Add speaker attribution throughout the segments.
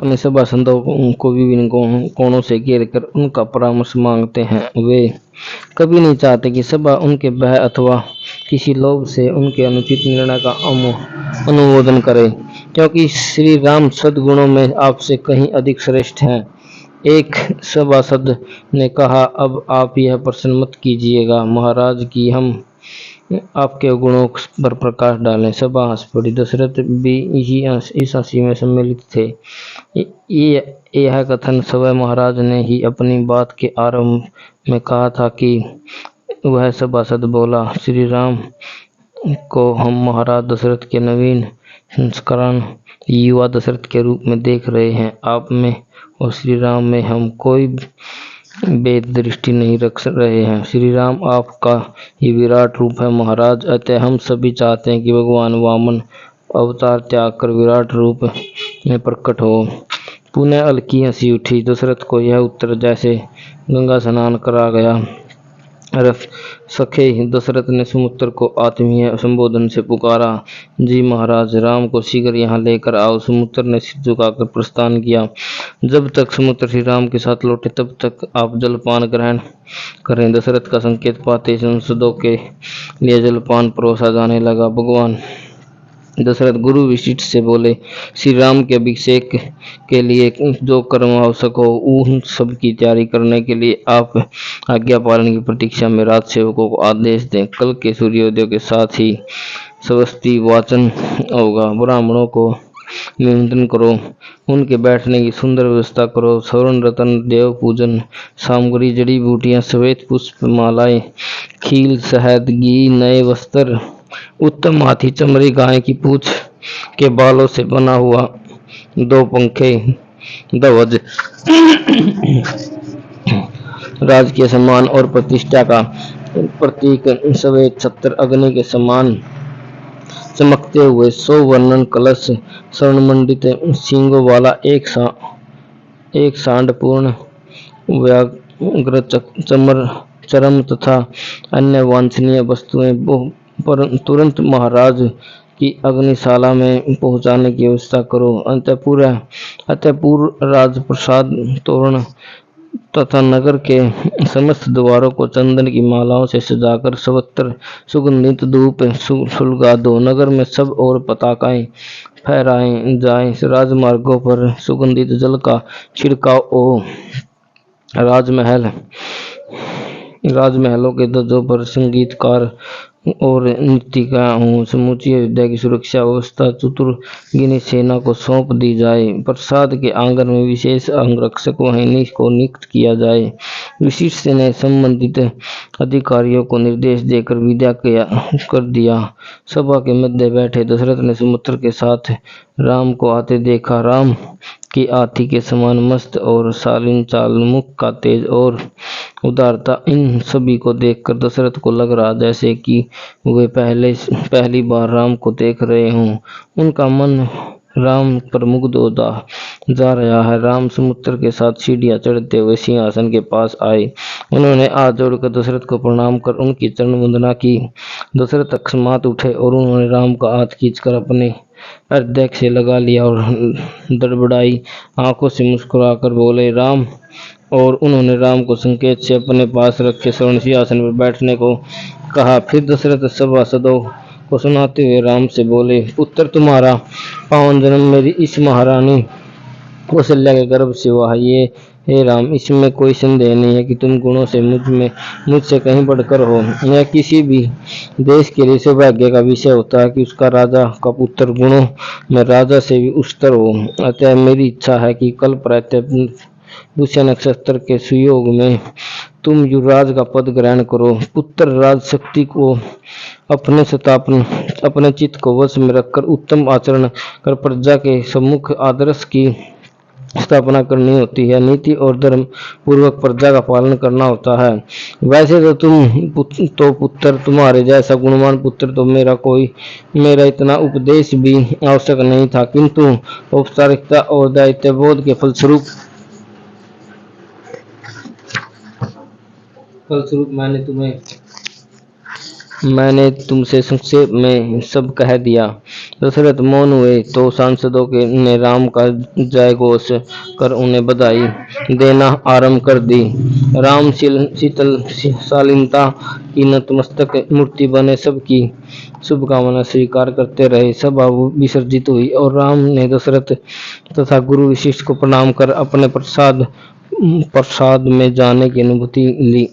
Speaker 1: अपने सभासदों को विभिन्न कोणों से घेर कर उनका परामर्श मांगते हैं। वे कभी नहीं चाहते कि सभा उनके भय अथवा किसी लोभ से उनके अनुचित निर्णय का अनुमोदन करे, क्योंकि श्री राम सद्गुणों में आपसे कहीं अधिक श्रेष्ठ हैं। एक सभासद ने कहा, अब आप यह प्रश्न मत कीजिएगा महाराज कि हम आपके गुणों पर प्रकाश डालें। सभा हंस पड़ी। दशरथ भी इस हंसी में सम्मिलित थे। यह कथन स्वयं महाराज ने ही अपनी बात के आरंभ में कहा था कि वह सभासद बोला, श्री राम को हम महाराज दशरथ के नवीन संस्करण युवा दशरथ के रूप में देख रहे हैं। आप में और श्री राम में हम कोई भेद दृष्टि नहीं रख रहे हैं। श्री राम आपका ही विराट रूप है महाराज। अतः हम सभी चाहते हैं कि भगवान वामन अवतार त्याग कर विराट रूप में प्रकट हो। पुनः हल्की हंसी उठी। दशरथ को यह उत्तर जैसे गंगा स्नान करा गया। सखे दशरथ ने सुमित्र को आत्मीय संबोधन से पुकारा, जी महाराज, राम को शीघ्र यहाँ लेकर आओ। सुमित्र ने सिर झुकाकर प्रस्थान किया। जब तक सुमित्र श्री राम के साथ लौटे तब तक आप जलपान ग्रहण करें। दशरथ का संकेत पाते संसदों के लिए जलपान परोसा जाने लगा। भगवान दशरथ गुरु वशिष्ठ से बोले, श्री राम के अभिषेक के लिए जो कर्म आवश्यक हो उन सब की तैयारी करने के लिए आप आज्ञा पालन की प्रतीक्षा में राज सेवकों को आदेश दें। कल के सूर्योदय के साथ ही स्वस्ति वाचन होगा। ब्राह्मणों को निमंत्रण करो, उनके बैठने की सुंदर व्यवस्था करो। स्वर्ण रत्न, देव पूजन सामग्री, जड़ी बूटियां, श्वेत पुष्प मालाएं, खील, शहद, घी, नए वस्त्र, उत्तम हाथी चमड़ी, गाय की पूंछ के बालों से बना हुआ 2 पंखे, ध्वज, राजकीय सम्मान और प्रतिष्ठा का प्रतीक श्वेत छत्र, अग्नि के समान चमकते हुए 100 वर्णन कलश, स्वर्णमंडित सींगों वाला एक सांड पूर्ण व्याघ्र चर्म तथा अन्य वांछनीय वस्तुएं तुरंत महाराज की अग्निशाला में पहुंचाने की व्यवस्था करो। अंतःपुर राजप्रसाद तोरण तथा नगर के समस्त द्वारों को चंदन की मालाओं से सजाकर सर्वत्र सुगंधित धूप सुलगा दो। नगर में सब और पताकाएं फहराई जाएं। राजमार्गों पर सुगंधित जल का छिड़काव हो। राजमहलों के ध्वजों पर संगीतकार और नृत्यिका हूँ। समूची अयोध्या की सुरक्षा व्यवस्था चतुर्गिनी सेना को सौंप दी जाए। प्रसाद के आंगन में विशेष अंगरक्षक वाहिनी को नियुक्त किया जाए। वशिष्ठ ने संबंधित अधिकारियों को निर्देश देकर विदा कर दिया। सभा के मध्य बैठे दशरथ ने सुमित्र के साथ राम को आते देखा। राम की हाथी के समान मस्त और शालीन चाल, मुख का तेज और उदारता, इन सभी को देखकर दशरथ को लग रहा जैसे कि वे पहली बार राम को देख रहे हों। उनका मन राम पर मुग्ध होता जा रहा है। राम सुमित्र के साथ सीढ़ियां चढ़ते हुए सिंहासन के पास आए। उन्होंने हाथ जोड़कर दशरथ को प्रणाम कर उनकी चरण वंदना की। दशरथ अकस्मात उठे और उन्होंने राम का हाथ खींचकर अपने हृदय से लगा लिया और दड़बड़ाई आंखों से मुस्कुराकर बोले, राम। और उन्होंने राम को संकेत से अपने पास रखे स्वर्ण सिंहासन पर बैठने को कहा। फिर दशरथ सभासदों को सुनाते हुए राम से बोले, पुत्र तुम्हारा पावन जन्म मेरी इस महारानी कौशल्या के गर्भ से हुआ है। ये हे राम, इसमें कोई संदेह नहीं है कि तुम गुणों से मुझसे कहीं बढ़कर हो। यह किसी भी देश के लिए सौभाग्य का विषय होता है कि उसका राजा का पुत्र गुणों में राजा से भी उच्चतर हो। अतः मेरी इच्छा है कि कल प्रातः पुष्य नक्षत्र के सुयोग में तुम युवराज का पद ग्रहण करो। पुत्र राज शक्ति को अपने चित्त को वश में रखकर उत्तम आचरण कर प्रजा के सम्मुख आदर्श की स्थापना करनी होती है। नीति और धर्म पूर्वक प्रजा का पालन करना होता है। वैसे तो पुत्र तुम्हारे जैसा गुणवान पुत्र तो मेरा इतना उपदेश भी आवश्यक नहीं था, किंतु औपचारिकता और दायित्वबोध के फलस्वरूप मैंने तुम्हें मैंने तुमसे संक्षेप में सब कह दिया। दशरथ मौन हुए तो सांसदों के ने राम का जयघोष कर उन्हें बधाई देना आरंभ कर दी। राम शीतल शालीनता की नतमस्तक मूर्ति बने सबकी शुभकामना स्वीकार करते रहे। सभा विसर्जित हुई और राम ने दशरथ तथा गुरु वशिष्ठ को प्रणाम कर अपने प्रसाद में जाने की अनुभूति ली।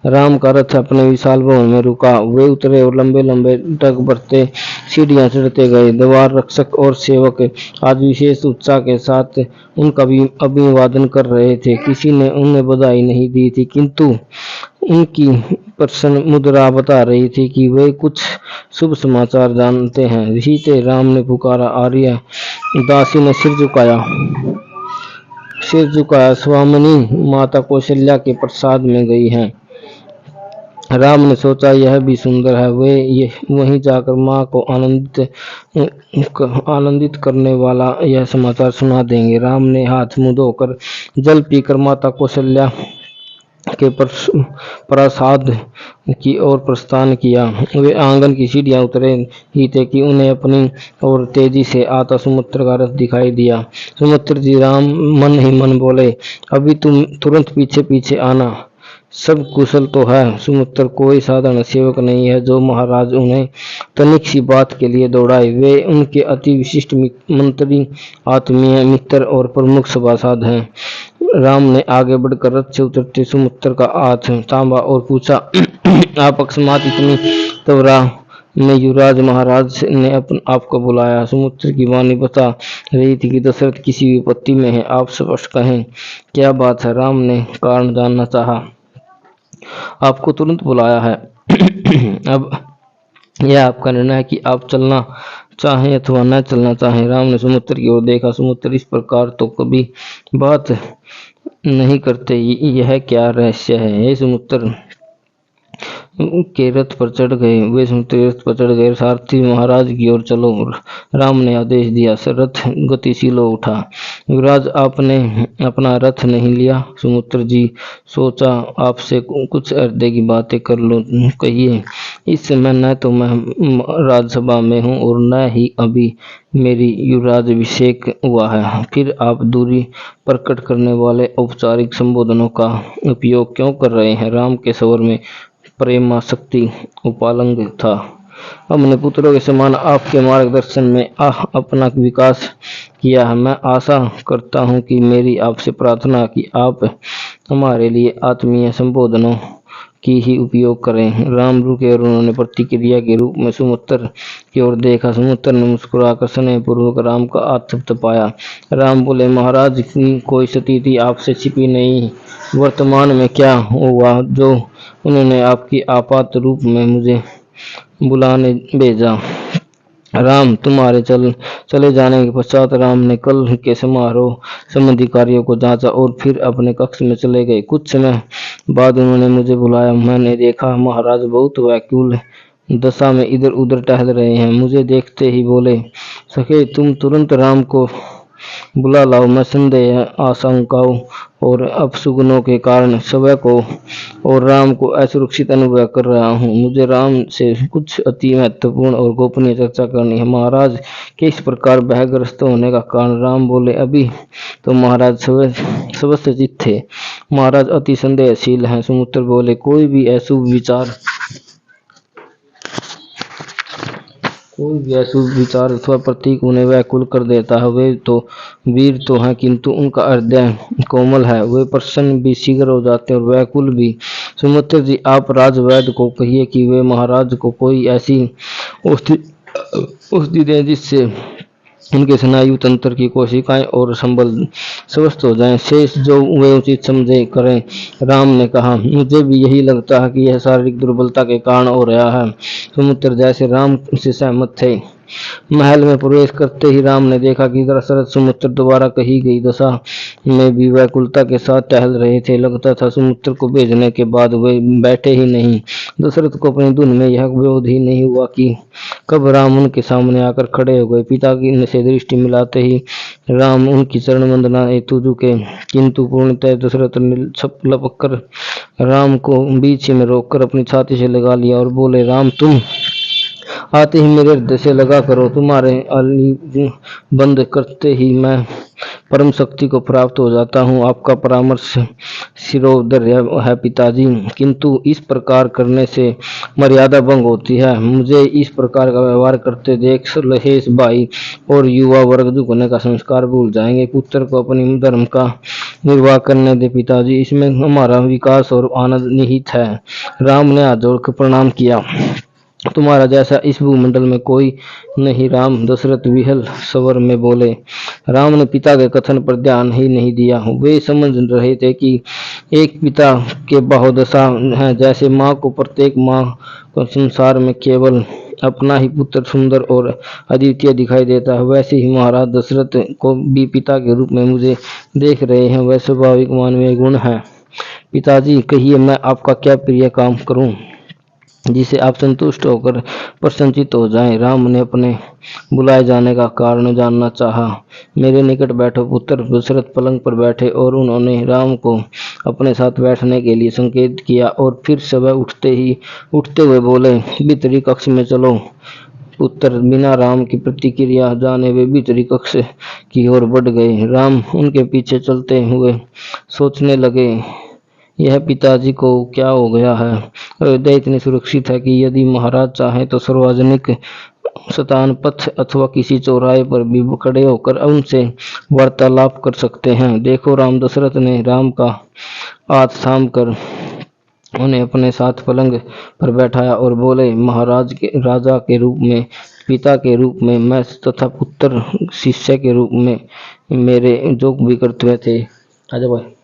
Speaker 1: राम का रथ अपने विशाल भवन में रुका। वे उतरे और लंबे लंबे डग भरते सीढ़ियां चढ़ते गए। द्वार रक्षक और सेवक आज विशेष उत्साह के साथ उनका भी अभिवादन कर रहे थे। किसी ने उन्हें बधाई नहीं दी थी, किंतु उनकी प्रसन्न मुद्रा बता रही थी कि वे कुछ शुभ समाचार जानते हैं। रीते राम ने पुकारा, आर्य। दासी ने सिर झुकाया। स्वामिनी माता कौशल्या के प्रसाद में गई हैं। राम ने सोचा, यह भी सुंदर है। वे वहीं जाकर माँ को आनंदित करने वाला यह समाचार सुना देंगे। राम ने हाथ मुंह धोकर जल पीकर माता कौशल्या के प्रसाद की ओर प्रस्थान किया। वे आंगन की सीढ़ियां उतरे ही थे कि उन्हें अपनी ओर तेजी से आता सुमित्र का रथ दिखाई दिया। सुमित्र जी, राम मन ही मन बोले, अभी तुम तुरंत पीछे पीछे आना। सब कुशल तो है। सुमित्र कोई साधारण सेवक नहीं है जो महाराज उन्हें तनिक सी बात के लिए दौड़ाए। वे उनके अति विशिष्ट मंत्री, आत्मीय मित्र और प्रमुख सभासद हैं। राम ने आगे बढ़कर रथ से उतरते सुमित्र का हाथ थामा और पूछा, आप अकस्मात इतनी त्वरा में युवराज महाराज ने आपको बुलाया। सुमित्र की वाणी बता रही थी कि दशरथ किसी विपत्ति में है। आप स्पष्ट कहें, क्या बात है? राम ने कारण जानना चाहा। आपको तुरंत बुलाया है। अब यह आपका निर्णय है कि आप चलना चाहें अथवा न चलना चाहें। राम ने सुमित्र की ओर देखा। सुमित्र इस प्रकार तो कभी बात नहीं करते। यह क्या रहस्य है? हे सुमित्र के रथ पर चढ़ गए। वे सुमित्र रथ पर चढ़ गए। सारथी, महाराज की ओर चलो। राम ने आदेश दिया। रथ गतिशील हो उठा। युवराज, आपने अपना रथ नहीं लिया? सुमित्र जी, सोचा आपसे कुछ हृदय की बातें कर लो। कहिए। इस समय न तो मैं राजसभा में हूँ और न ही अभी मेरी युवराज अभिषेक हुआ है। फिर आप दूरी प्रकट करने वाले औपचारिक संबोधनों का उपयोग क्यों कर रहे हैं? राम के स्वर में प्रेमासक्ति उपालंग था। हमने पुत्रों के समान आपके मार्गदर्शन में अपना विकास किया है। मैं आशा करता हूँ कि मेरी आपसे प्रार्थना कि आप हमारे लिए आत्मीय संबोधनों की ही उपयोग करें। राम रुके और उन्होंने प्रतिक्रिया के रूप में सुमित्र की ओर देखा। सुमित्र ने मुस्कुराकर स्नेहपूर्वक राम का हाथ थपथपाया। राम बोले, महाराज की कोई स्थिति आपसे छिपी नहीं। वर्तमान में क्या हुआ जो उन्होंने आपकी आपात रूप में मुझे बुलाने भेजा? राम, तुम्हारे चले जाने के पश्चात राम ने कल के समारोह संबंधी कार्यों को जांचा और फिर अपने कक्ष में चले गए। कुछ समय बाद उन्होंने मुझे बुलाया। मैंने देखा महाराज बहुत व्याकुल दशा में इधर उधर टहल रहे हैं। मुझे देखते ही बोले, सखे तुम तुरंत राम को बुला लाओ। मैं संदेह, आशंकाओं और अपशुगुनों के कारण स्वयं को और राम को असुरक्षित अनुभव कर रहा हूँ। मुझे राम से कुछ अति महत्वपूर्ण और गोपनीय चर्चा करनी है। महाराज के इस प्रकार भयग्रस्त होने का कारण? राम बोले, अभी तो महाराज स्वस्य चित थे। महाराज अति संदेहशील हैं। सुमित्र बोले, कोई भी अशुभ विचार अथवा प्रतीक उन्हें व्याकुल कर देता है। वे तो वीर तो हैं, किंतु उनका हृदय कोमल है। वे प्रसन्न भी शीघ्र हो जाते हैं और व्याकुल भी। सुमित्र जी, आप राजवैद्य को कहिए कि वे महाराज को कोई ऐसी औषधि दें जिससे उनके स्नायु तंत्र की कोशिकाएं और संबल स्वस्थ हो जाएं। शेष जो वे उचित समझे करें। राम ने कहा, मुझे भी यही लगता है कि यह शारीरिक दुर्बलता के कारण हो रहा है। सुमित्र जैसे राम से सहमत थे। महल में प्रवेश करते ही राम ने देखा कि दशरथ सुमित्र दोबारा कही गई दशा में भी व्याकुलता के साथ टहल रहे थे। लगता था सुमित्र को भेजने के बाद वे बैठे ही नहीं। दशरथ को अपनी धुन में यह बोध ही नहीं हुआ कि कब राम उनके सामने आकर खड़े हो गए। पिता की से दृष्टि मिलाते ही राम उनकी चरण वंदना हेतु झुके, किंतु पूर्णतः दशरथ ने लपक कर राम को बीच ही में रोककर अपनी छाती से लगा लिया और बोले, राम तुम आते ही मेरे हृदय से लगा करो, तुम्हारे अली बंद करते ही मैं परम शक्ति को प्राप्त हो जाता हूँ। आपका परामर्श शिरोधर है पिताजी, किंतु इस प्रकार करने से मर्यादा भंग होती है। मुझे इस प्रकार का व्यवहार करते देख लहेश भाई और युवा वर्ग झुकने का संस्कार भूल जाएंगे। पुत्र को अपनी धर्म का निर्वाह करने दे पिताजी, इसमें हमारा विकास और आनंद निहित है। राम ने हाथ जोड़कर प्रणाम किया। तुम्हारा जैसा इस भूमंडल में कोई नहीं राम, दशरथ विहल स्वर में बोले। राम ने पिता के कथन पर ध्यान ही नहीं दिया। वे समझ रहे थे कि एक पिता के बहुदशा है। जैसे माँ को प्रत्येक माँ को संसार में केवल अपना ही पुत्र सुंदर और अद्वितीय दिखाई देता है, वैसे ही महाराज दशरथ को भी पिता के रूप में मुझे देख रहे हैं। वह स्वाभाविक मानवीय गुण है। पिताजी कहिए, मैं आपका क्या प्रिय काम करूं जिसे आप संतुष्ट होकर प्रसन्नचित्त हो जाएं। राम ने अपने बुलाए जाने का कारण जानना चाहा। मेरे निकट बैठो पुत्र। दशरथ पलंग पर बैठे और उन्होंने राम को अपने साथ बैठने के लिए संकेत किया और फिर सुबह उठते हुए बोले, भीतरी कक्ष में चलो। पुत्र बिना राम की प्रतिक्रिया जाने वे भीतरी कक्ष की ओर बढ़ गए। राम उनके पीछे चलते हुए सोचने लगे, यह पिताजी को क्या हो गया है। हृदय इतनी सुरक्षित है कि यदि महाराज चाहें तो सार्वजनिक शतान पथ अथवा किसी चौराहे पर भी खड़े होकर उनसे वार्तालाप कर सकते हैं। देखो राम, दशरथ ने राम का हाथ थाम कर उन्हें अपने साथ पलंग पर बैठाया और बोले, महाराज के राजा के रूप में, पिता के रूप में मैं तथा पुत्र शिष्य के रूप में मेरे जो भी कर्तव्य थे। आजा भाई।